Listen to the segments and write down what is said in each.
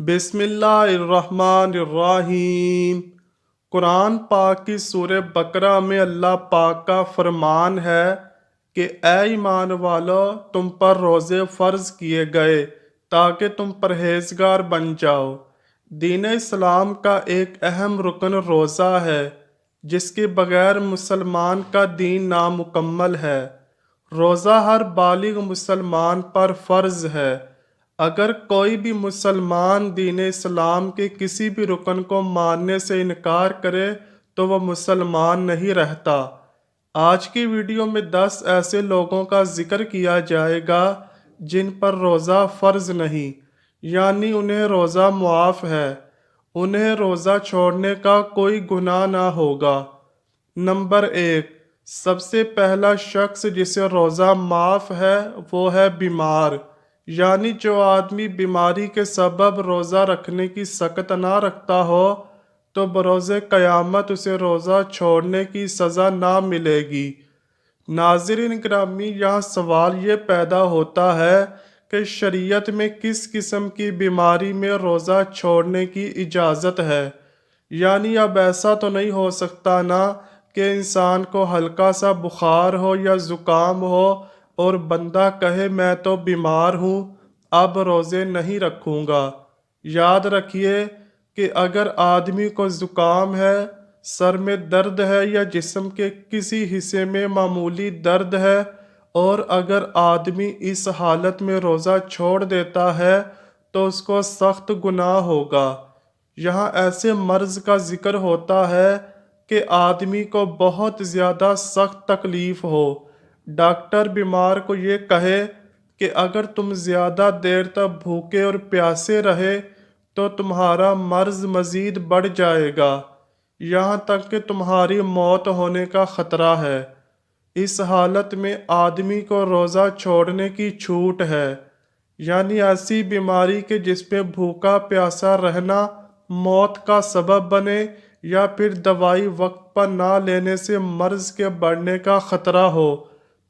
بسم اللہ الرحمن الرحیم۔ قرآن پاک کی سورہ بقرہ میں اللہ پاک کا فرمان ہے کہ اے ایمان والو، تم پر روزے فرض کیے گئے تاکہ تم پرہیزگار بن جاؤ۔ دین اسلام کا ایک اہم رکن روزہ ہے، جس کے بغیر مسلمان کا دین نامکمل ہے۔ روزہ ہر بالغ مسلمان پر فرض ہے۔ اگر کوئی بھی مسلمان دین اسلام کے کسی بھی رکن کو ماننے سے انکار کرے تو وہ مسلمان نہیں رہتا۔ آج کی ویڈیو میں 10 ایسے لوگوں کا ذکر کیا جائے گا جن پر روزہ فرض نہیں، یعنی انہیں روزہ معاف ہے، انہیں روزہ چھوڑنے کا کوئی گناہ نہ ہوگا۔ نمبر 1، سب سے پہلا شخص جسے روزہ معاف ہے وہ ہے بیمار، یعنی جو آدمی بیماری کے سبب روزہ رکھنے کی سخت نہ رکھتا ہو تو بروز قیامت اسے روزہ چھوڑنے کی سزا نہ ملے گی۔ ناظرین گرامی، یہاں سوال یہ پیدا ہوتا ہے کہ شریعت میں کس قسم کی بیماری میں روزہ چھوڑنے کی اجازت ہے؟ یعنی اب ایسا تو نہیں ہو سکتا نا کہ انسان کو ہلکا سا بخار ہو یا زکام ہو اور بندہ کہے میں تو بیمار ہوں، اب روزے نہیں رکھوں گا۔ یاد رکھیے کہ اگر آدمی کو زکام ہے، سر میں درد ہے یا جسم کے کسی حصے میں معمولی درد ہے اور اگر آدمی اس حالت میں روزہ چھوڑ دیتا ہے تو اس کو سخت گناہ ہوگا۔ یہاں ایسے مرض کا ذکر ہوتا ہے کہ آدمی کو بہت زیادہ سخت تکلیف ہو، ڈاکٹر بیمار کو یہ کہے کہ اگر تم زیادہ دیر تک بھوکے اور پیاسے رہے تو تمہارا مرض مزید بڑھ جائے گا، یہاں تک کہ تمہاری موت ہونے کا خطرہ ہے۔ اس حالت میں آدمی کو روزہ چھوڑنے کی چھوٹ ہے، یعنی ایسی بیماری کہ جس میں بھوکا پیاسا رہنا موت کا سبب بنے یا پھر دوائی وقت پر نہ لینے سے مرض کے بڑھنے کا خطرہ ہو،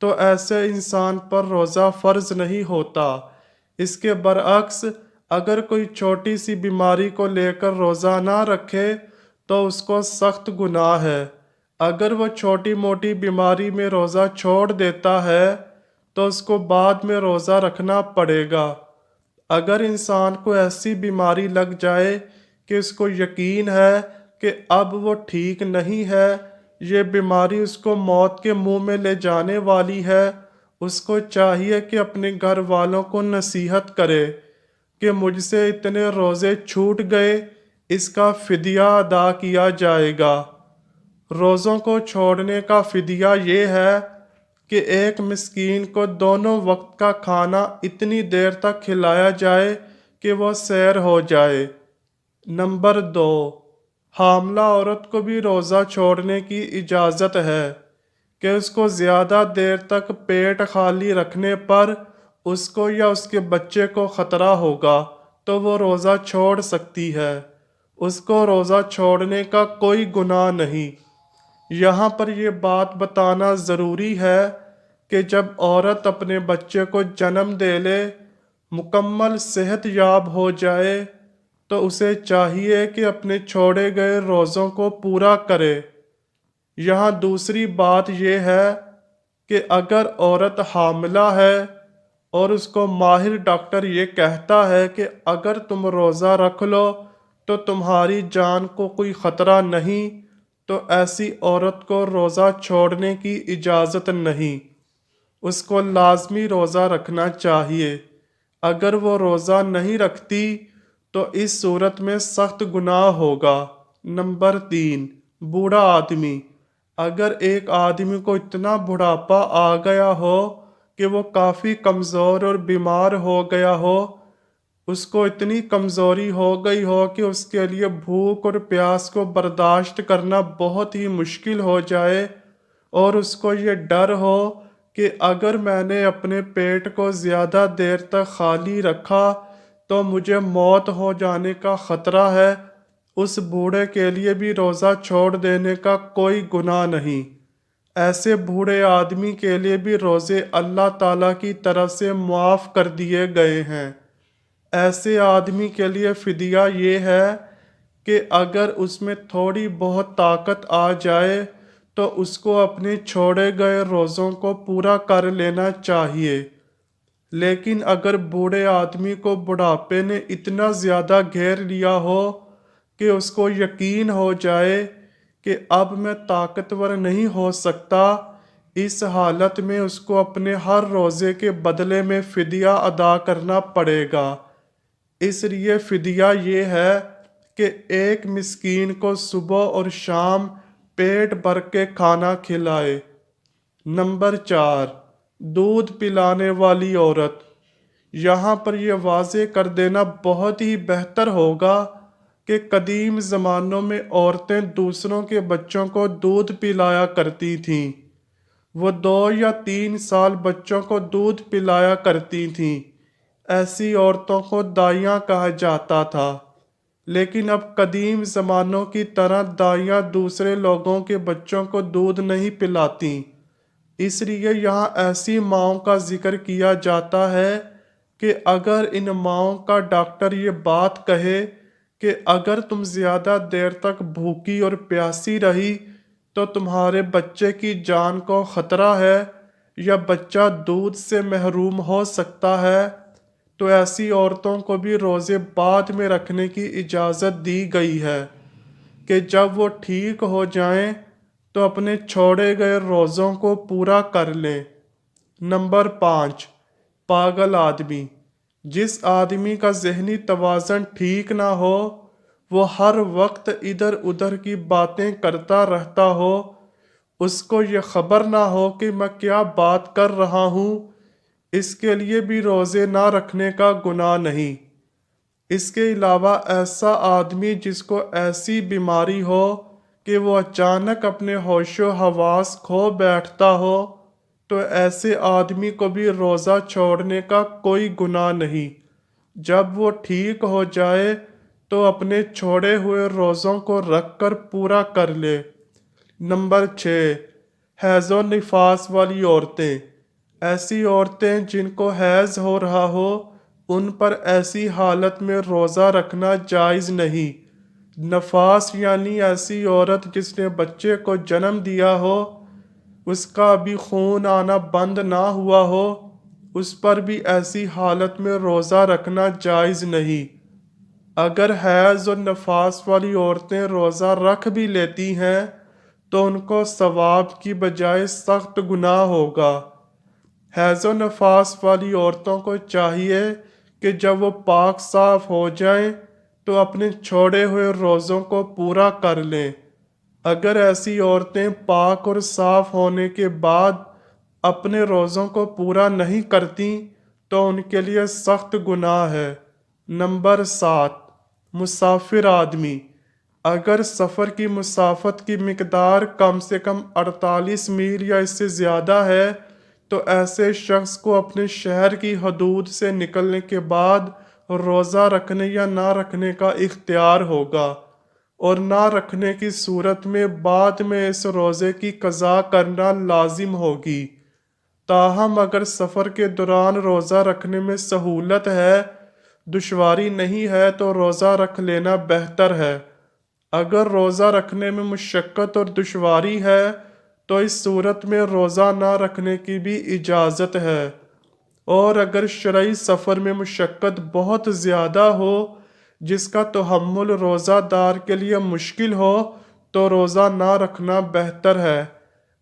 تو ایسے انسان پر روزہ فرض نہیں ہوتا۔ اس کے برعکس اگر کوئی چھوٹی سی بیماری کو لے کر روزہ نہ رکھے تو اس کو سخت گناہ ہے۔ اگر وہ چھوٹی موٹی بیماری میں روزہ چھوڑ دیتا ہے تو اس کو بعد میں روزہ رکھنا پڑے گا۔ اگر انسان کو ایسی بیماری لگ جائے کہ اس کو یقین ہے کہ اب وہ ٹھیک نہیں ہے، یہ بیماری اس کو موت کے منہ میں لے جانے والی ہے، اس کو چاہیے کہ اپنے گھر والوں کو نصیحت کرے کہ مجھ سے اتنے روزے چھوٹ گئے، اس کا فدیہ ادا کیا جائے گا۔ روزوں کو چھوڑنے کا فدیہ یہ ہے کہ ایک مسکین کو دونوں وقت کا کھانا اتنی دیر تک کھلایا جائے کہ وہ سیر ہو جائے۔ نمبر 2، حاملہ عورت کو بھی روزہ چھوڑنے کی اجازت ہے کہ اس کو زیادہ دیر تک پیٹ خالی رکھنے پر اس کو یا اس کے بچے کو خطرہ ہوگا تو وہ روزہ چھوڑ سکتی ہے، اس کو روزہ چھوڑنے کا کوئی گناہ نہیں۔ یہاں پر یہ بات بتانا ضروری ہے کہ جب عورت اپنے بچے کو جنم دے لے، مکمل صحت یاب ہو جائے تو اسے چاہیے کہ اپنے چھوڑے گئے روزوں کو پورا کرے۔ یہاں دوسری بات یہ ہے کہ اگر عورت حاملہ ہے اور اس کو ماہر ڈاکٹر یہ کہتا ہے کہ اگر تم روزہ رکھ لو تو تمہاری جان کو کوئی خطرہ نہیں، تو ایسی عورت کو روزہ چھوڑنے کی اجازت نہیں، اس کو لازمی روزہ رکھنا چاہیے۔ اگر وہ روزہ نہیں رکھتی تو اس صورت میں سخت گناہ ہوگا۔ نمبر 3، بوڑھا آدمی۔ اگر ایک آدمی کو اتنا بڑھاپا آ گیا ہو کہ وہ کافی کمزور اور بیمار ہو گیا ہو، اس کو اتنی کمزوری ہو گئی ہو کہ اس کے لیے بھوک اور پیاس کو برداشت کرنا بہت ہی مشکل ہو جائے اور اس کو یہ ڈر ہو کہ اگر میں نے اپنے پیٹ کو زیادہ دیر تک خالی رکھا تو مجھے موت ہو جانے کا خطرہ ہے، اس بوڑھے کے لیے بھی روزہ چھوڑ دینے کا کوئی گناہ نہیں۔ ایسے بوڑھے آدمی کے لیے بھی روزے اللہ تعالیٰ کی طرف سے معاف کر دیے گئے ہیں۔ ایسے آدمی کے لیے فدیہ یہ ہے کہ اگر اس میں تھوڑی بہت طاقت آ جائے تو اس کو اپنے چھوڑے گئے روزوں کو پورا کر لینا چاہیے، لیکن اگر بوڑھے آدمی کو بڑھاپے نے اتنا زیادہ گھیر لیا ہو کہ اس کو یقین ہو جائے کہ اب میں طاقتور نہیں ہو سکتا، اس حالت میں اس کو اپنے ہر روزے کے بدلے میں فدیہ ادا کرنا پڑے گا۔ اس لیے فدیہ یہ ہے کہ ایک مسکین کو صبح اور شام پیٹ بھر کے کھانا کھلائے۔ نمبر 4، دودھ پلانے والی عورت۔ یہاں پر یہ واضح کر دینا بہت ہی بہتر ہوگا کہ قدیم زمانوں میں عورتیں دوسروں کے بچوں کو دودھ پلایا کرتی تھیں۔ وہ 2 یا 3 سال بچوں کو دودھ پلایا کرتی تھیں۔ ایسی عورتوں کو دائیاں کہا جاتا تھا۔ لیکن اب قدیم زمانوں کی طرح دائیاں دوسرے لوگوں کے بچوں کو دودھ نہیں پلاتی، اس لیے یہاں ایسی ماؤں کا ذکر کیا جاتا ہے کہ اگر ان ماؤں کا ڈاکٹر یہ بات کہے کہ اگر تم زیادہ دیر تک بھوکی اور پیاسی رہی تو تمہارے بچے کی جان کو خطرہ ہے یا بچہ دودھ سے محروم ہو سکتا ہے، تو ایسی عورتوں کو بھی روزے بعد میں رکھنے کی اجازت دی گئی ہے کہ جب وہ ٹھیک ہو جائیں تو اپنے چھوڑے گئے روزوں کو پورا کر لیں۔ نمبر 5، پاگل آدمی۔ جس آدمی کا ذہنی توازن ٹھیک نہ ہو، وہ ہر وقت ادھر ادھر کی باتیں کرتا رہتا ہو، اس کو یہ خبر نہ ہو کہ میں کیا بات کر رہا ہوں، اس کے لیے بھی روزے نہ رکھنے کا گناہ نہیں۔ اس کے علاوہ ایسا آدمی جس کو ایسی بیماری ہو کہ وہ اچانک اپنے ہوش و حواس کھو بیٹھتا ہو، تو ایسے آدمی کو بھی روزہ چھوڑنے کا کوئی گناہ نہیں۔ جب وہ ٹھیک ہو جائے تو اپنے چھوڑے ہوئے روزوں کو رکھ کر پورا کر لے۔ نمبر 6، حیض و نفاس والی عورتیں۔ ایسی عورتیں جن کو حیض ہو رہا ہو، ان پر ایسی حالت میں روزہ رکھنا جائز نہیں۔ نفاس یعنی ایسی عورت جس نے بچے کو جنم دیا ہو، اس کا ابھی خون آنا بند نہ ہوا ہو، اس پر بھی ایسی حالت میں روزہ رکھنا جائز نہیں۔ اگر حیض و نفاس والی عورتیں روزہ رکھ بھی لیتی ہیں تو ان کو ثواب کی بجائے سخت گناہ ہوگا۔ حیض و نفاس والی عورتوں کو چاہیے کہ جب وہ پاک صاف ہو جائیں تو اپنے چھوڑے ہوئے روزوں کو پورا کر لیں۔ اگر ایسی عورتیں پاک اور صاف ہونے کے بعد اپنے روزوں کو پورا نہیں کرتیں تو ان کے لیے سخت گناہ ہے۔ نمبر 7، مسافر آدمی۔ اگر سفر کی مسافت کی مقدار کم سے کم 48 میل یا اس سے زیادہ ہے تو ایسے شخص کو اپنے شہر کی حدود سے نکلنے کے بعد روزہ رکھنے یا نہ رکھنے کا اختیار ہوگا، اور نہ رکھنے کی صورت میں بعد میں اس روزے کی قضا کرنا لازم ہوگی۔ تاہم اگر سفر کے دوران روزہ رکھنے میں سہولت ہے، دشواری نہیں ہے تو روزہ رکھ لینا بہتر ہے۔ اگر روزہ رکھنے میں مشقت اور دشواری ہے تو اس صورت میں روزہ نہ رکھنے کی بھی اجازت ہے، اور اگر شرعی سفر میں مشقت بہت زیادہ ہو جس کا تحمل روزہ دار کے لیے مشکل ہو تو روزہ نہ رکھنا بہتر ہے۔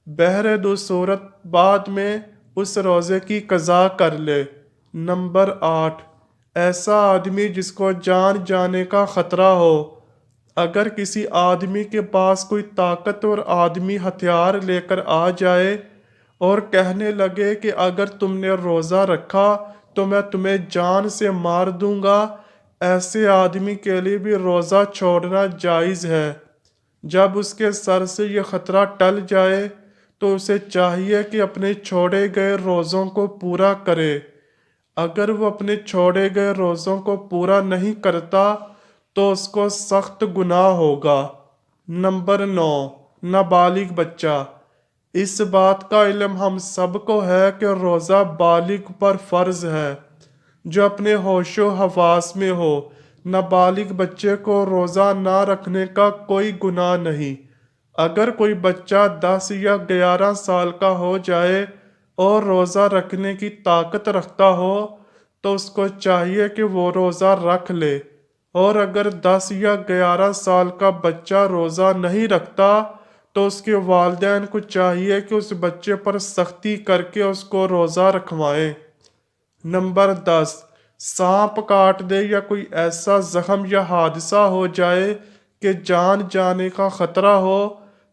بہر دو صورت بعد میں اس روزے کی قضا کر لے۔ نمبر 8، ایسا آدمی جس کو جان جانے کا خطرہ ہو۔ اگر کسی آدمی کے پاس کوئی طاقتور آدمی ہتھیار لے کر آ جائے اور کہنے لگے کہ اگر تم نے روزہ رکھا تو میں تمہیں جان سے مار دوں گا، ایسے آدمی کے لیے بھی روزہ چھوڑنا جائز ہے۔ جب اس کے سر سے یہ خطرہ ٹل جائے تو اسے چاہیے کہ اپنے چھوڑے گئے روزوں کو پورا کرے۔ اگر وہ اپنے چھوڑے گئے روزوں کو پورا نہیں کرتا تو اس کو سخت گناہ ہوگا۔ نمبر 9، نابالغ بچہ۔ اس بات کا علم ہم سب کو ہے کہ روزہ بالغ پر فرض ہے۔ جو اپنے ہوش و حواس میں ہو۔ نابالغ بچے کو روزہ نہ رکھنے کا کوئی گناہ نہیں۔ اگر کوئی بچہ 10 یا 11 سال کا ہو جائے اور روزہ رکھنے کی طاقت رکھتا ہو تو اس کو چاہیے کہ وہ روزہ رکھ لے، اور اگر 10 یا 11 سال کا بچہ روزہ نہیں رکھتا تو اس کے والدین کو چاہیے کہ اس بچے پر سختی کر کے اس کو روزہ رکھوائیں۔ نمبر 10، سانپ کاٹ دے یا کوئی ایسا زخم یا حادثہ ہو جائے کہ جان جانے کا خطرہ ہو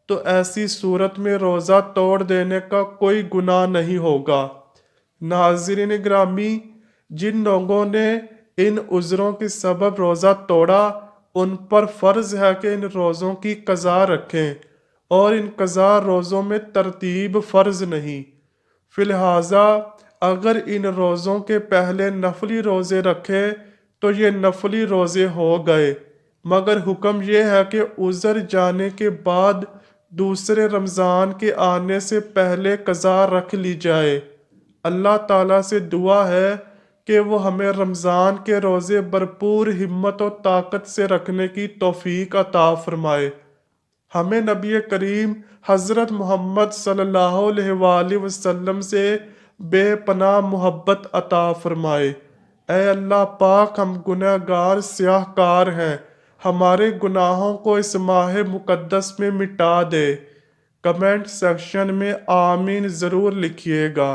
تو ایسی صورت میں روزہ توڑ دینے کا کوئی گناہ نہیں ہوگا۔ ناظرین گرامی، جن لوگوں نے ان عذروں کے سبب روزہ توڑا ان پر فرض ہے کہ ان روزوں کی قضا رکھیں، اور ان قضا روزوں میں ترتیب فرض نہیں۔ فی لہٰذا اگر ان روزوں کے پہلے نفلی روزے رکھے تو یہ نفلی روزے ہو گئے، مگر حکم یہ ہے کہ عذر جانے کے بعد دوسرے رمضان کے آنے سے پہلے قضا رکھ لی جائے۔ اللہ تعالیٰ سے دعا ہے کہ وہ ہمیں رمضان کے روزے بھرپور ہمت و طاقت سے رکھنے کی توفیق عطا فرمائے۔ ہمیں نبی کریم حضرت محمد صلی اللہ علیہ وآلہ وسلم سے بے پناہ محبت عطا فرمائے۔ اے اللہ پاک، ہم گناہ گار سیاہ کار ہیں، ہمارے گناہوں کو اس ماہ مقدس میں مٹا دے۔ کمنٹ سیکشن میں آمین ضرور لکھیے گا۔